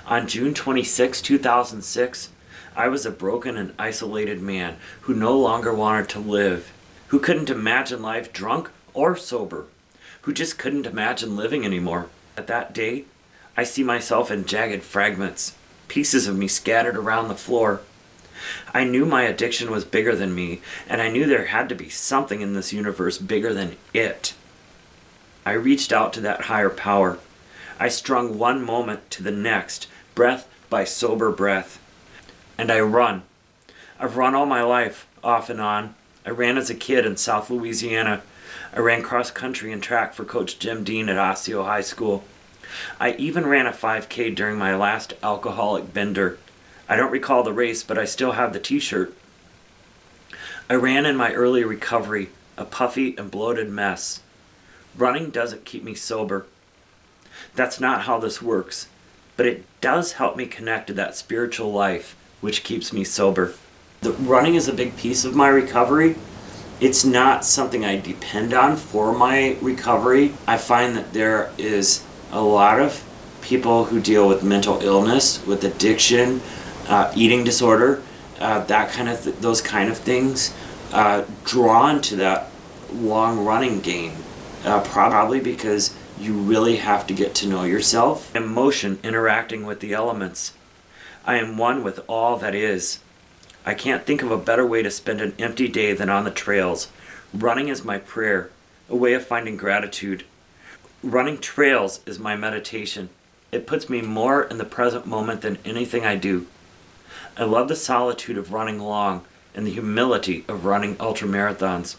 On June 26, 2006, I was a broken and isolated man who no longer wanted to live, who couldn't imagine life drunk or sober, who just couldn't imagine living anymore. At that day, I see myself in jagged fragments, pieces of me scattered around the floor. I knew my addiction was bigger than me, and I knew there had to be something in this universe bigger than it. I reached out to that higher power. I strung one moment to the next, breath by sober breath. And I run. I've run all my life, off and on. I ran as a kid in South Louisiana. I ran cross country and track for Coach Jim Dean at Osseo High School. I even ran a 5K during my last alcoholic bender. I don't recall the race, but I still have the t-shirt. I ran in my early recovery, a puffy and bloated mess. Running doesn't keep me sober. That's not how this works, but it does help me connect to that spiritual life, which keeps me sober. The running is a big piece of my recovery. It's not something I depend on for my recovery. I find that there is a lot of people who deal with mental illness, with addiction, eating disorder, those kind of things, drawn to that long running game, probably because you really have to get to know yourself. Emotion interacting with the elements. I am one with all that is. I can't think of a better way to spend an empty day than on the trails. Running is my prayer, a way of finding gratitude. Running trails is my meditation. It puts me more in the present moment than anything I do. I love the solitude of running long and the humility of running ultramarathons.